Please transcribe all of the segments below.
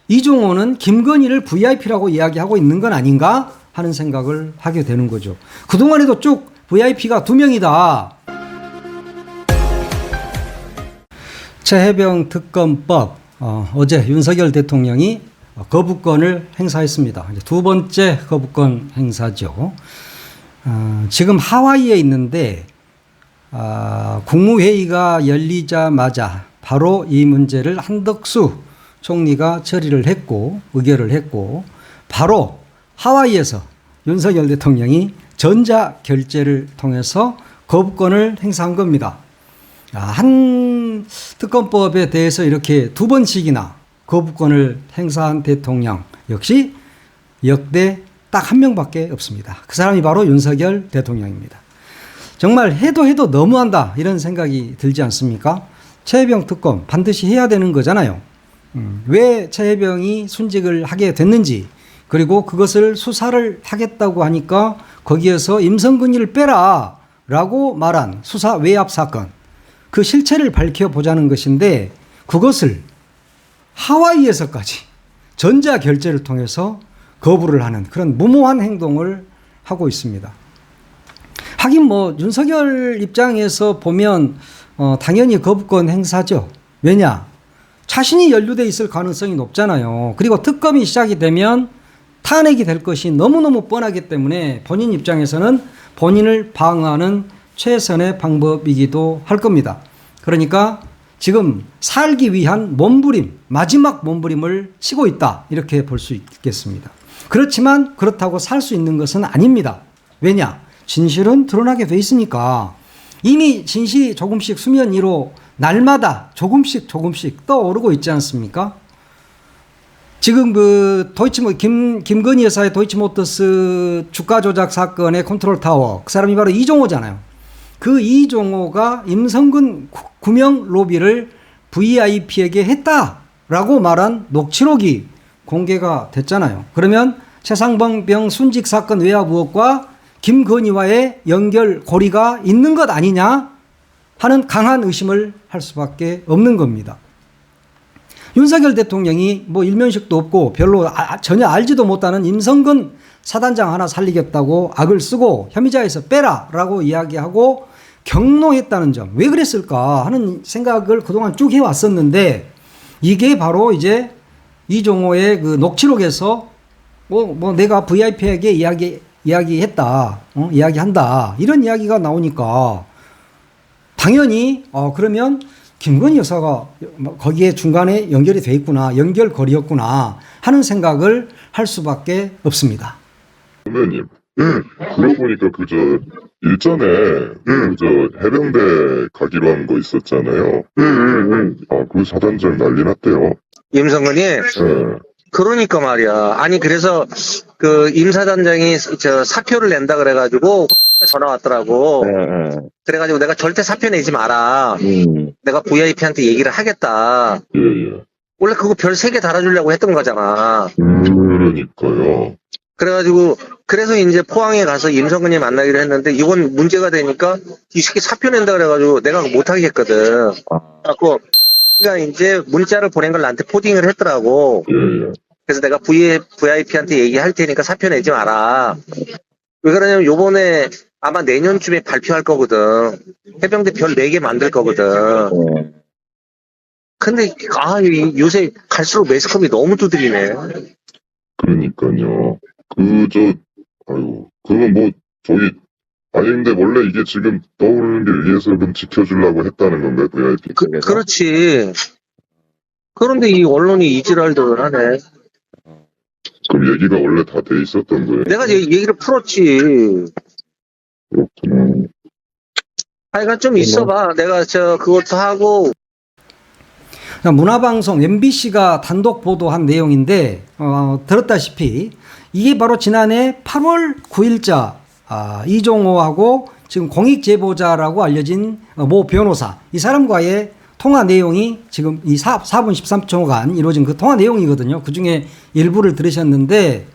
이종호는 김건희를 VIP라고 이야기하고 있는 건 아닌가 하는 생각을 하게 되는 거죠. 그동안에도 쭉 VIP가 2명이다. 최혜병 특검법 어제 윤석열 대통령이 거부권을 행사했습니다. 이제 두 번째 거부권 행사죠. 지금 하와이에 있는데 국무회의가 열리자마자 바로 이 문제를 한덕수 총리가 처리를 했고 의결을 했고 바로 하와이에서 윤석열 대통령이 전자결제를 통해서 거부권을 행사한 겁니다. 한 특검법에 대해서 이렇게 두 번씩이나 거부권을 행사한 대통령 역시 역대 딱 한 명밖에 없습니다. 그 사람이 바로 윤석열 대통령입니다. 정말 해도 너무한다 이런 생각이 들지 않습니까? 최혜병 특검 반드시 해야 되는 거잖아요. 왜 최혜병이 순직을 하게 됐는지 그리고 그것을 수사를 하겠다고 하니까 거기에서 임성근이를 빼라 라고 말한 수사 외압 사건 그 실체를 밝혀보자는 것인데 그것을 하와이에서까지 전자결제를 통해서 거부를 하는 그런 무모한 행동을 하고 있습니다. 하긴 뭐 윤석열 입장에서 보면 당연히 거부권 행사죠. 왜냐? 자신이 연루돼 있을 가능성이 높잖아요. 그리고 특검이 시작이 되면 탄핵이 될 것이 너무너무 뻔하기 때문에 본인 입장에서는 본인을 방어하는 최선의 방법이기도 할 겁니다. 그러니까 지금 살기 위한 몸부림, 마지막 몸부림을 치고 있다 이렇게 볼 수 있겠습니다. 그렇지만 그렇다고 살 수 있는 것은 아닙니다. 왜냐? 진실은 드러나게 돼 있으니까 이미 진실이 조금씩 수면 위로 날마다 조금씩 떠오르고 있지 않습니까? 지금 김건희 여사의 도이치모터스 주가 조작 사건의 컨트롤 타워 그 사람이 바로 이종호잖아요. 그 이종호가 임성근 구명 로비를 VIP에게 했다라고 말한 녹취록이 공개가 됐잖아요. 그러면 최상병 순직 사건 외압 의혹과 김건희와의 연결고리가 있는 것 아니냐 하는 강한 의심을 할 수밖에 없는 겁니다. 윤석열 대통령이 뭐 일면식도 없고 별로 전혀 알지도 못하는 임성근 사단장 하나 살리겠다고 악을 쓰고 혐의자에서 빼라라고 이야기하고 경로했다는 점 왜 그랬을까 하는 생각을 그동안 쭉 해왔었는데 이게 바로 이제 이종호의 그 녹취록에서 내가 VIP에게 이야기했다, 이야기한다 이런 이야기가 나오니까 당연히 그러면 김건희 여사가 거기에 중간에 연결이 돼 있구나, 연결고리였구나 하는 생각을 할 수밖에 없습니다. 선배님, 그러고 보니까 일전에 해병대 가기로 한 거 있었잖아요. 그 사단장 난리 났대요. 임성근이? 네. 그러니까 말이야. 아니 그래서 그 임 사단장이 사표를 낸다 그래가지고 전화 왔더라고. 그래가지고 내가 절대 사표 내지 마라. 내가 VIP한테 얘기를 하겠다. 예. 원래 그거 별 3개 달아주려고 했던 거잖아. 그러니까요. 그래가지고 그래서 이제 포항에 가서 임성근이 만나기로 했는데 이건 문제가 되니까 이 새끼 사표 낸다 그래가지고 내가 못하게 했거든. 그래갖고 그러니까 이제 문자를 보낸 걸 나한테 포딩을 했더라고. 예. 그래서 내가 VIP한테 얘기할 테니까 사표 내지 마라. 왜 그러냐면 요번에 아마 내년쯤에 발표할 거거든. 해병대 별 4개 만들 거거든. 근데 요새 갈수록 매스컴이 너무 두드리네. 그러니까요. 그건 근데 원래 이게 지금 떠오르는 게 위에서 좀 지켜주려고 했다는 건가요, VIP? 그렇지. 그런데 이 언론이 이지랄들 하네. 그럼 얘기가 원래 다 돼 있었던 거예요? 내가 얘기를 풀었지. 그렇구나. 하여간 좀 있어봐. 내가 그것도 하고. 문화방송 MBC가 단독 보도한 내용인데 들었다시피 이게 바로 지난해 8월 9일자 이종호하고 지금 공익제보자라고 알려진 모 변호사 이 사람과의 통화 내용이 지금 이 4분 13초간 이루어진 그 통화 내용이거든요. 그중에 일부를 들으셨는데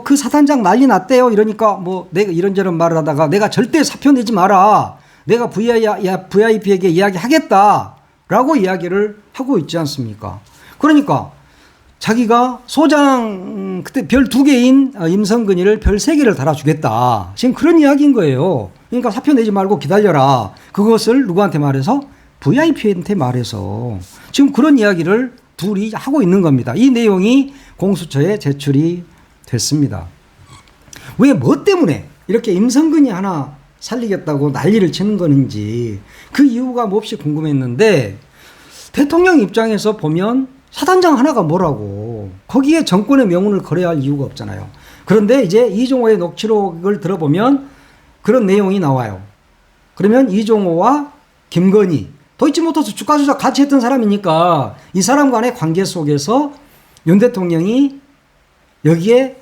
그 사단장 난리 났대요. 이러니까 내가 이런저런 말을 하다가 내가 절대 사표 내지 마라. 내가 VIP에게 이야기하겠다. 라고 이야기를 하고 있지 않습니까? 그러니까 자기가 소장 그때 별 2개인 임성근이를 별 3개를 달아주겠다. 지금 그런 이야기인 거예요. 그러니까 사표 내지 말고 기다려라. 그것을 누구한테 말해서? VIP한테 말해서 지금 그런 이야기를 둘이 하고 있는 겁니다. 이 내용이 공수처에 제출이 됐습니다. 왜 뭐 때문에 이렇게 임성근이 하나 살리겠다고 난리를 치는 건지 그 이유가 몹시 궁금했는데 대통령 입장에서 보면 사단장 하나가 뭐라고 거기에 정권의 명운을 걸어야 할 이유가 없잖아요. 그런데 이제 이종호의 녹취록을 들어보면 그런 내용이 나와요. 그러면 이종호와 김건희 도이치모터스 주가 조작 같이 했던 사람이니까 이 사람 간의 관계 속에서 윤 대통령이 여기에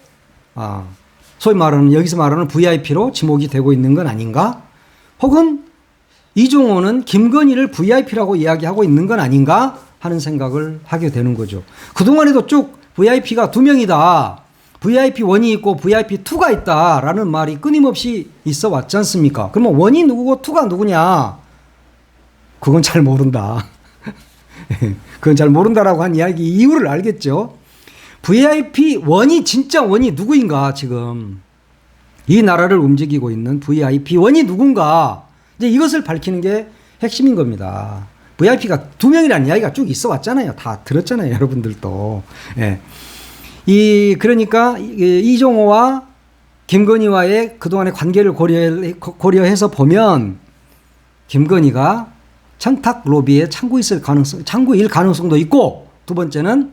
소위 말하는 여기서 말하는 VIP로 지목이 되고 있는 건 아닌가? 혹은 이종호는 김건희를 VIP라고 이야기하고 있는 건 아닌가 하는 생각을 하게 되는 거죠. 그동안에도 쭉 VIP가 2명이다. VIP 1이 있고 VIP 2가 있다라는 말이 끊임없이 있어 왔지 않습니까? 그러면 1이 누구고 2가 누구냐? 그건 잘 모른다. 그건 잘 모른다라고 한 이야기 이유를 알겠죠. VIP 1이 진짜 1이 누구인가 지금 이 나라를 움직이고 있는 VIP 1이 누군가 이제 이것을 밝히는 게 핵심인 겁니다. VIP가 2명이라는 이야기가 쭉 있어 왔잖아요. 다 들었잖아요. 여러분들도. 예. 그러니까 이종호와 김건희와의 그동안의 관계를 고려해서 보면 김건희가 청탁 로비에 창구일 가능성도 있고 두 번째는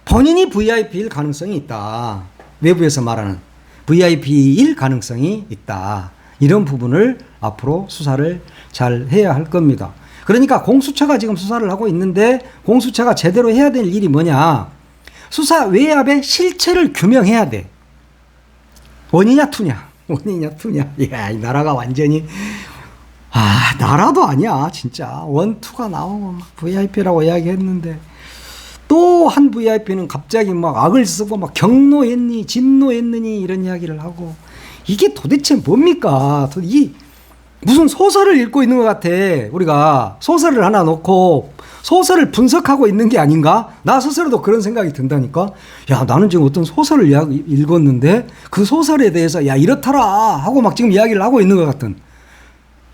본인이 VIP일 가능성이 있다. 외부에서 말하는 VIP일 가능성이 있다. 이런 부분을 앞으로 수사를 잘 해야 할 겁니다. 그러니까 공수처가 지금 수사를 하고 있는데 공수처가 제대로 해야 될 일이 뭐냐. 수사 외압의 실체를 규명해야 돼. 원이냐 투냐. 원이냐 투냐. 이야, 이 나라가 완전히 나라도 아니야 진짜. 1, 2가 나오고 막 VIP라고 이야기했는데 또 한 VIP는 갑자기 막 악을 쓰고 막 경노했니 진노했느니 이런 이야기를 하고 이게 도대체 뭡니까? 이 무슨 소설을 읽고 있는 것 같아. 우리가 소설을 하나 놓고 소설을 분석하고 있는 게 아닌가? 나 스스로도 그런 생각이 든다니까. 야, 나는 지금 어떤 소설을 읽었는데 그 소설에 대해서 야 이렇더라 하고 막 지금 이야기를 하고 있는 것 같은.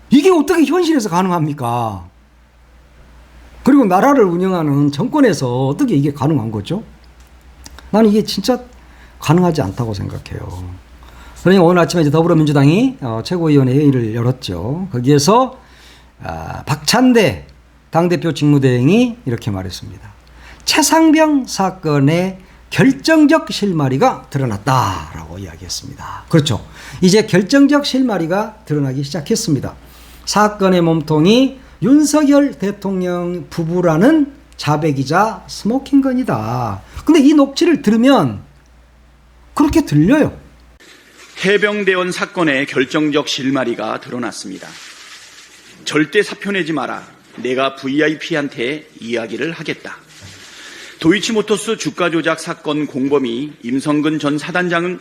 이게 어떻게 현실에서 가능합니까? 그리고 나라를 운영하는 정권에서 어떻게 이게 가능한 거죠? 나는 이게 진짜 가능하지 않다고 생각해요. 그러니 오늘 아침에 이제 더불어민주당이 최고위원회 회의를 열었죠. 거기에서 박찬대 당대표 직무대행이 이렇게 말했습니다. 최상병 사건의 결정적 실마리가 드러났다라고 이야기했습니다. 그렇죠. 이제 결정적 실마리가 드러나기 시작했습니다. 사건의 몸통이 윤석열 대통령 부부라는 자백이자 스모킹건이다. 근데 이 녹취를 들으면 그렇게 들려요. 해병대원 사건의 결정적 실마리가 드러났습니다. 절대 사표 내지 마라. 내가 VIP한테 이야기를 하겠다. 도이치모터스 주가 조작 사건 공범이 임성근 전 사단장은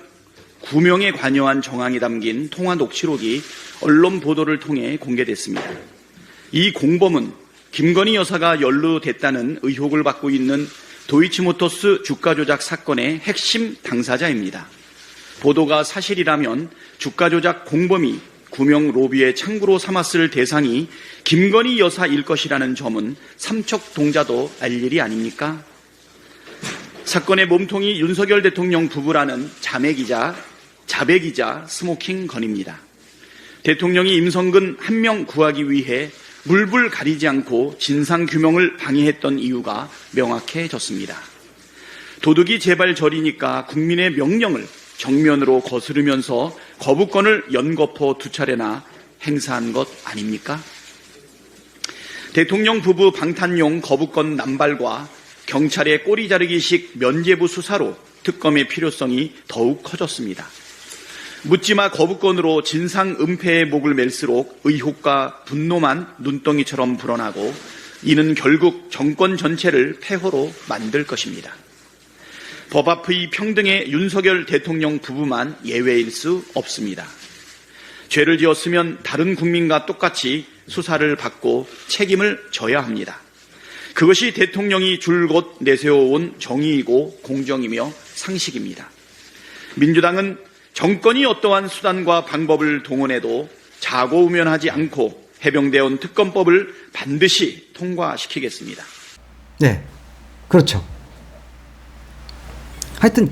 구명에 관여한 정황이 담긴 통화 녹취록이 언론 보도를 통해 공개됐습니다. 이 공범은 김건희 여사가 연루됐다는 의혹을 받고 있는 도이치모터스 주가 조작 사건의 핵심 당사자입니다. 보도가 사실이라면 주가 조작 공범이 구명 로비의 창구로 삼았을 대상이 김건희 여사일 것이라는 점은 삼척동자도 알 일이 아닙니까? 사건의 몸통이 윤석열 대통령 부부라는 자백이자 스모킹 건입니다. 대통령이 임성근 한 명 구하기 위해 물불 가리지 않고 진상규명을 방해했던 이유가 명확해졌습니다. 도둑이 제발 저리니까 국민의 명령을 정면으로 거스르면서 거부권을 연거푸 2차례나 행사한 것 아닙니까? 대통령 부부 방탄용 거부권 남발과 경찰의 꼬리 자르기식 면죄부 수사로 특검의 필요성이 더욱 커졌습니다. 묻지마 거부권으로 진상 은폐의 목을 맬수록 의혹과 분노만 눈덩이처럼 불어나고 이는 결국 정권 전체를 폐허로 만들 것입니다. 법 앞의 평등의 윤석열 대통령 부부만 예외일 수 없습니다. 죄를 지었으면 다른 국민과 똑같이 수사를 받고 책임을 져야 합니다. 그것이 대통령이 줄곧 내세워온 정의이고 공정이며 상식입니다. 민주당은 정권이 어떠한 수단과 방법을 동원해도 자고우면하지 않고 해병대원 특검법을 반드시 통과시키겠습니다. 네, 그렇죠. 하여튼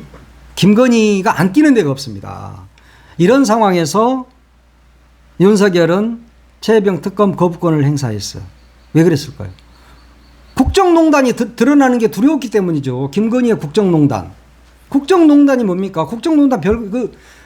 김건희가 안 끼는 데가 없습니다. 이런 상황에서 윤석열은 최혜병 특검 거부권을 행사했어요. 왜 그랬을까요? 국정농단이 드러나는 게 두려웠기 때문이죠. 김건희의 국정농단. 국정농단이 뭡니까? 국정농단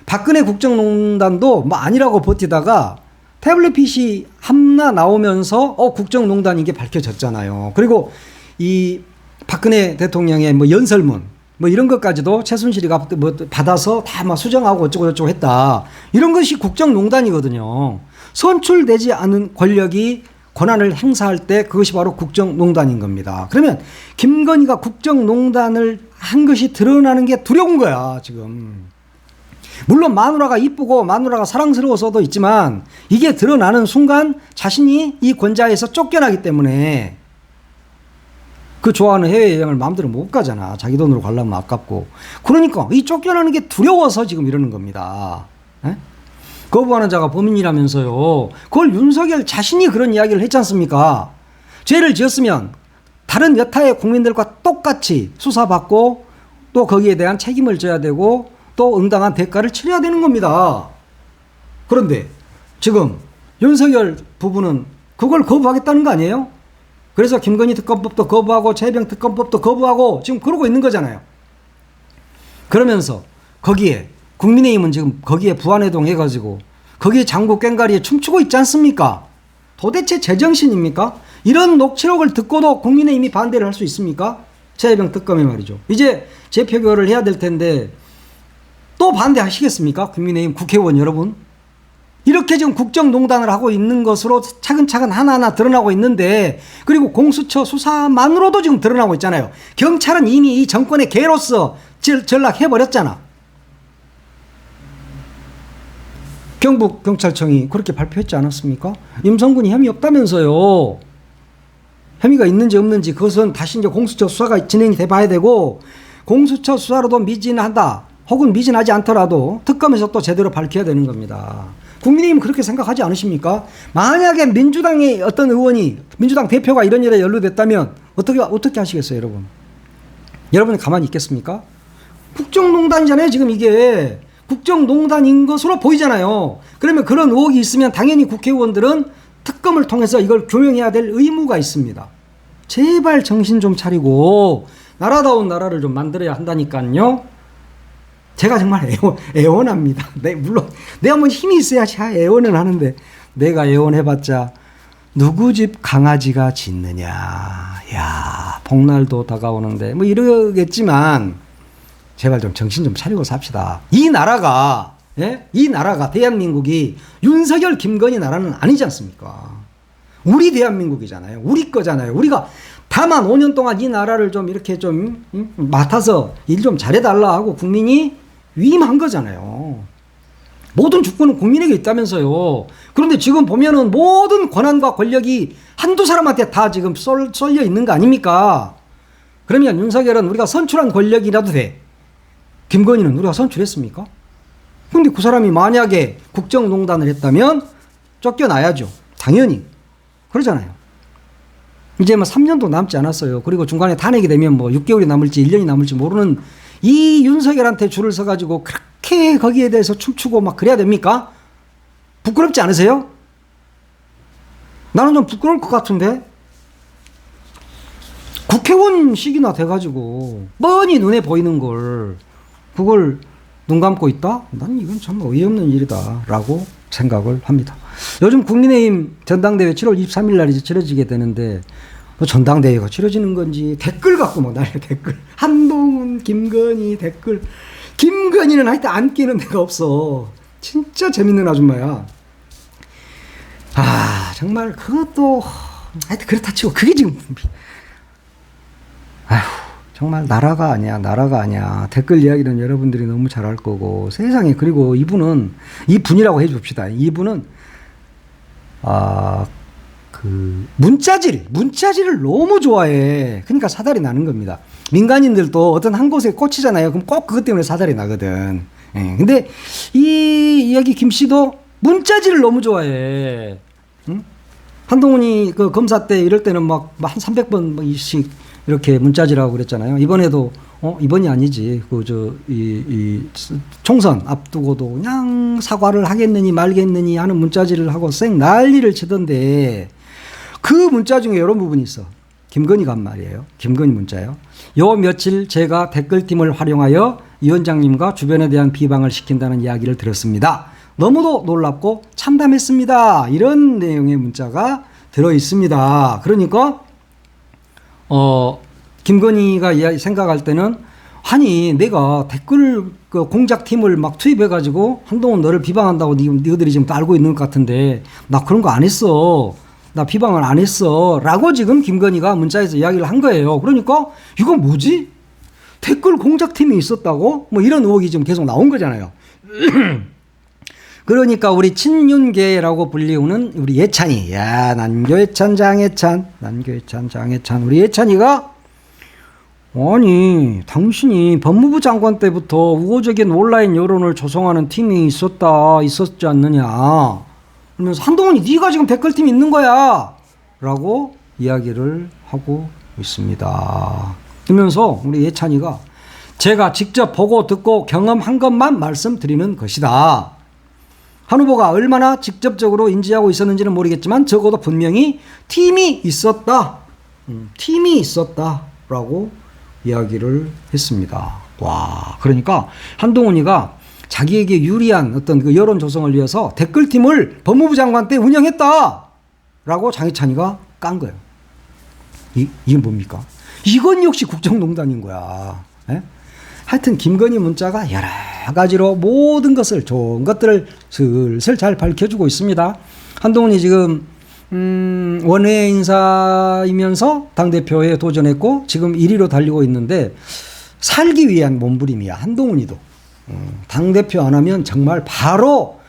박근혜 국정농단도 뭐 아니라고 버티다가 태블릿 PC 함나 나오면서 국정농단인 게 밝혀졌잖아요. 그리고 이 박근혜 대통령의 뭐 연설문 뭐 이런 것까지도 최순실이가 뭐 받아서 다 막 수정하고 어쩌고저쩌고 했다. 이런 것이 국정농단이거든요. 선출되지 않은 권력이 권한을 행사할 때 그것이 바로 국정농단인 겁니다. 그러면 김건희가 국정농단을 한 것이 드러나는 게 두려운 거야, 지금. 물론 마누라가 이쁘고 마누라가 사랑스러워서도 있지만 이게 드러나는 순간 자신이 이 권좌에서 쫓겨나기 때문에 그 좋아하는 해외여행을 마음대로 못 가잖아. 자기 돈으로 가려면 아깝고. 그러니까 이 쫓겨나는 게 두려워서 지금 이러는 겁니다. 에? 거부하는 자가 범인이라면서요. 그걸 윤석열 자신이 그런 이야기를 했지 않습니까? 죄를 지었으면 다른 여타의 국민들과 똑같이 수사받고 또 거기에 대한 책임을 져야 되고 또 응당한 대가를 치러야 되는 겁니다. 그런데 지금 윤석열 부부는 그걸 거부하겠다는 거 아니에요? 그래서 김건희 특검법도 거부하고 최혜병 특검법도 거부하고 지금 그러고 있는 거잖아요. 그러면서 거기에 국민의힘은 지금 거기에 부안해동 해가지고 거기에 장구 꽹가리에 춤추고 있지 않습니까? 도대체 제정신입니까? 이런 녹취록을 듣고도 국민의힘이 반대를 할 수 있습니까? 최혜병 특검에 말이죠. 이제 재표결을 해야 될 텐데 또 반대하시겠습니까? 국민의힘 국회의원 여러분. 이렇게 지금 국정농단을 하고 있는 것으로 차근차근 하나하나 드러나고 있는데 그리고 공수처 수사만으로도 지금 드러나고 있잖아요. 경찰은 이미 이 정권의 개로서 전락해버렸잖아. 경북경찰청이 그렇게 발표했지 않았습니까? 임성근이 혐의 없다면서요. 혐의가 있는지 없는지 그것은 다시 이제 공수처 수사가 진행이 돼 봐야 되고 공수처 수사로도 미진하다 혹은 미진하지 않더라도 특검에서 또 제대로 밝혀야 되는 겁니다. 국민의힘은 그렇게 생각하지 않으십니까? 만약에 민주당의 어떤 의원이 민주당 대표가 이런 일에 연루됐다면 어떻게 하시겠어요, 여러분? 여러분이 가만히 있겠습니까? 국정농단이잖아요, 지금 이게. 국정농단인 것으로 보이잖아요. 그러면 그런 의혹이 있으면 당연히 국회의원들은 특검을 통해서 이걸 규명해야 될 의무가 있습니다. 제발 정신 좀 차리고 나라다운 나라를 좀 만들어야 한다니까요. 제가 정말 애원합니다. 물론 내가 뭐 힘이 있어야지 애원은 하는데 내가 애원해봤자 누구 집 강아지가 짖느냐. 야, 복날도 다가오는데 뭐 이러겠지만 제발 좀 정신 좀 차리고 삽시다. 이 나라가 대한민국이 윤석열 김건희 나라는 아니지 않습니까? 우리 대한민국이잖아요. 우리 거잖아요. 우리가 다만 5년 동안 이 나라를 좀 이렇게 좀 맡아서 일 좀 잘해달라 하고 국민이 위임한 거잖아요. 모든 주권은 국민에게 있다면서요. 그런데 지금 보면은 모든 권한과 권력이 한두 사람한테 다 지금 쏠려 있는 거 아닙니까? 그러면 윤석열은 우리가 선출한 권력이라도 돼. 김건희는 우리가 선출했습니까? 근데 그 사람이 만약에 국정농단을 했다면 쫓겨나야죠. 당연히. 그러잖아요. 이제 뭐 3년도 남지 않았어요. 그리고 중간에 탄핵이 되면 뭐 6개월이 남을지 1년이 남을지 모르는 이 윤석열한테 줄을 서가지고 그렇게 거기에 대해서 춤추고 막 그래야 됩니까? 부끄럽지 않으세요? 나는 좀 부끄러울 것 같은데? 국회의원식이나 돼가지고 뻔히 눈에 보이는 걸 그걸 눈 감고 있다? 난 이건 참 어이없는 일이다 라고 생각을 합니다. 요즘 국민의힘 전당대회 7월 23일 날 이제 치러지게 되는데 전당대회가 치러지는 건지 댓글 갖고 막 난리야. 댓글 한동훈 김건희 댓글. 김건희는 하여튼 안 끼는 데가 없어. 진짜 재밌는 아줌마야. 아 정말 그것도 하여튼 그렇다 치고 그게 지금 아휴 정말 나라가 아니야. 댓글 이야기는 여러분들이 너무 잘 알 거고 세상에. 그리고 이분이라고 해줍시다. 이분은 그 문자질을 너무 좋아해. 그러니까 사달이 나는 겁니다. 민간인들도 어떤 한 곳에 꽂히잖아요. 그럼 꼭 그것 때문에 사달이 나거든. 예. 근데 여기 김 씨도 문자질을 너무 좋아해. 응? 한동훈이 그 검사 때 이럴 때는 막 한 300번씩 이렇게 문자질하고 그랬잖아요. 이번에도 이번이 아니지. 이 총선 앞두고도 그냥 사과를 하겠느니 말겠느니 하는 문자질을 하고 쌩 난리를 치던데 그 문자 중에 이런 부분이 있어. 김건희가 한 말이에요. 김건희 문자예요. 요 며칠 제가 댓글팀을 활용하여 위원장님과 주변에 대한 비방을 시킨다는 이야기를 들었습니다. 너무도 놀랍고 참담했습니다. 이런 내용의 문자가 들어 있습니다. 그러니까 김건희가 생각할 때는 아니 내가 댓글 그 공작팀을 막 투입해가지고 한동훈 너를 비방한다고 너희들이 지금 알고 있는 것 같은데 나 그런 거 안 했어. 나 비방을 안 했어. 라고 지금 김건희가 문자에서 이야기를 한 거예요. 그러니까 이건 뭐지? 댓글 공작팀이 있었다고? 뭐 이런 의혹이 지금 계속 나온 거잖아요. 그러니까 우리 친윤계라고 불리우는 우리 예찬이, 난교예찬 장예찬 우리 예찬이가 아니 당신이 법무부 장관 때부터 우호적인 온라인 여론을 조성하는 팀이 있었지 않느냐 그러면서 한동훈이 네가 지금 댓글팀이 있는 거야 라고 이야기를 하고 있습니다. 그러면서 우리 예찬이가 제가 직접 보고 듣고 경험한 것만 말씀드리는 것이다. 한 후보가 얼마나 직접적으로 인지하고 있었는지는 모르겠지만 적어도 분명히 팀이 있었다라고 이야기를 했습니다. 와, 그러니까 한동훈이가 자기에게 유리한 어떤 그 여론 조성을 위해서 댓글팀을 법무부 장관 때 운영했다라고 장혜찬이가 깐 거예요. 이게 뭡니까? 이건 역시 국정농단인 거야. 에? 하여튼 김건희 문자가 여러 가지로 모든 것을 좋은 것들을 슬슬 잘 밝혀주고 있습니다. 한동훈이 지금 원외 인사이면서 당대표에 도전했고 지금 1위로 달리고 있는데 살기 위한 몸부림이야. 한동훈이도. 당대표 안 하면 정말 바로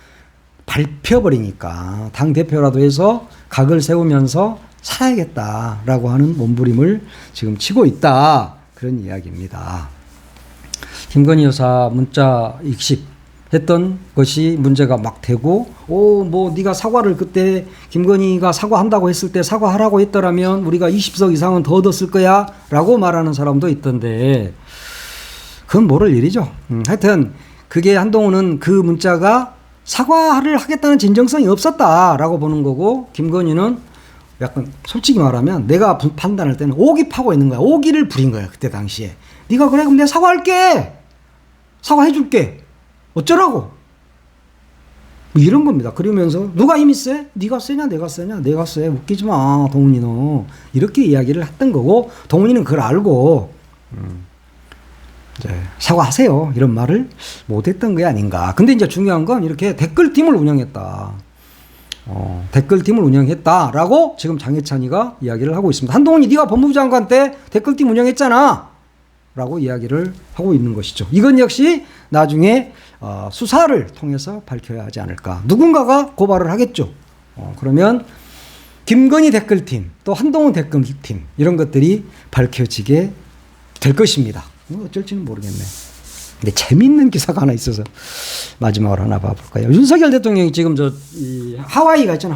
밟혀버리니까 당대표라도 해서 각을 세우면서 살아야겠다라고 하는 몸부림을 지금 치고 있다. 그런 이야기입니다. 김건희 여사 문자 익십했던 것이 문제가 막 되고 네가 사과를 그때 김건희가 사과한다고 했을 때 사과하라고 했더라면 우리가 20석 이상은 더 얻었을 거야 라고 말하는 사람도 있던데 그건 모를 일이죠. 하여튼 그게 한동훈은 그 문자가 사과를 하겠다는 진정성이 없었다라고 보는 거고 김건희는 약간 솔직히 말하면 내가 판단할 때는 오기 파고 있는 거야. 오기를 부린 거야. 그때 당시에. 네가 그래 그럼 내가 사과할게. 사과해줄게. 어쩌라고. 뭐 이런 겁니다. 그러면서 누가 힘이 세? 네가 세냐 내가 세냐 내가 세. 웃기지 마 동훈이 너. 이렇게 이야기를 했던 거고 동훈이는 그걸 알고 이제 사과하세요. 이런 말을 못했던 게 아닌가. 근데 이제 중요한 건 이렇게 댓글팀을 운영했다. 댓글팀을 운영했다라고 지금 장혜찬이가 이야기를 하고 있습니다. 한동훈이 네가 법무부 장관 때 댓글팀 운영했잖아 라고 이야기를 하고 있는 것이죠. 이건 역시 나중에 수사를 통해서 밝혀야 하지 않을까. 누군가가 고발을 하겠죠. 그러면 김건희 댓글팀 또 한동훈 댓글팀 이런 것들이 밝혀지게 될 것입니다. 어쩔지는 모르겠네. 근데 재밌는 기사가 하나 있어서 마지막으로 하나 봐볼까요? 윤석열 대통령이 지금 하와이가 있잖아.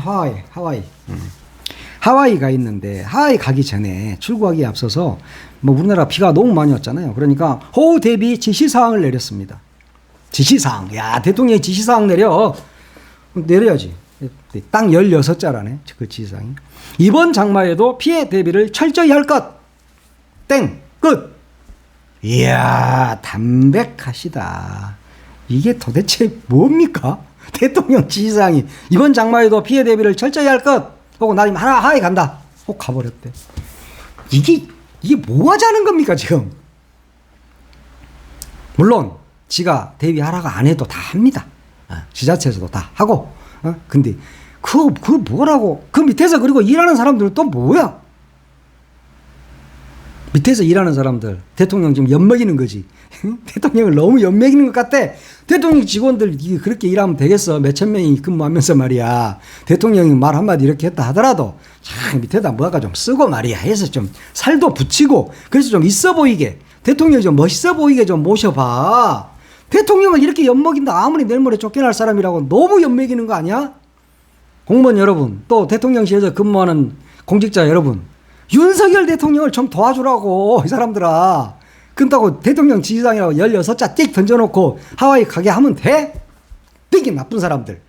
하와이가 있는데 하와이 가기 전에 출국하기에 앞서서 뭐 우리나라 비가 너무 많이 왔잖아요. 그러니까 호우 대비 지시사항을 내렸습니다. 지시사항. 야, 대통령이 지시사항 내려야지. 땅 16자라네. 그 지시사항이. 이번 장마에도 피해 대비를 철저히 할 것. 땡. 끝. 이야, 담백하시다. 이게 도대체 뭡니까? 대통령 지시사항이 이번 장마에도 피해 대비를 철저히 할 것. 하고 나 하와이 간다. 혹 가버렸대. 이게 뭐 하자는 겁니까 지금? 물론 지가 대비하라고 안 해도 다 합니다. 지자체에서도 다 하고. 근데 그거 뭐라고? 그 밑에서 그리고 일하는 사람들은 또 뭐야? 밑에서 일하는 사람들 대통령 지금 엿먹이는 거지. 대통령을 너무 엿먹이는 것 같아. 대통령 직원들 그렇게 일하면 되겠어. 몇천 명이 근무하면서 말이야. 대통령이 말 한마디 이렇게 했다 하더라도 참 밑에다 뭐가 좀 쓰고 말이야 해서 좀 살도 붙이고 그래서 좀 있어 보이게 대통령이 좀 멋있어 보이게 좀 모셔봐. 대통령을 이렇게 엿먹인다. 아무리 내일 모레 쫓겨날 사람이라고 너무 엿먹이는 거 아니야? 공무원 여러분, 또 대통령실에서 근무하는 공직자 여러분, 윤석열 대통령을 좀 도와주라고, 이 사람들아. 그렇다고 대통령 지지상이라고 16자 띡 던져놓고 하와이 가게 하면 돼? 되게 나쁜 사람들.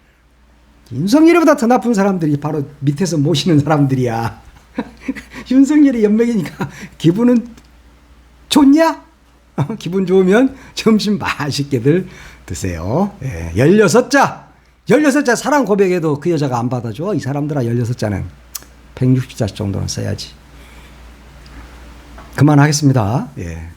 윤석열보다 더 나쁜 사람들이 바로 밑에서 모시는 사람들이야. 윤석열이 엿먹이니까 기분은 좋냐? 기분 좋으면 점심 맛있게들 드세요. 예, 16자 사랑 고백에도 그 여자가 안 받아줘. 이 사람들아 16자는 160자 정도는 써야지. 그만하겠습니다. 예.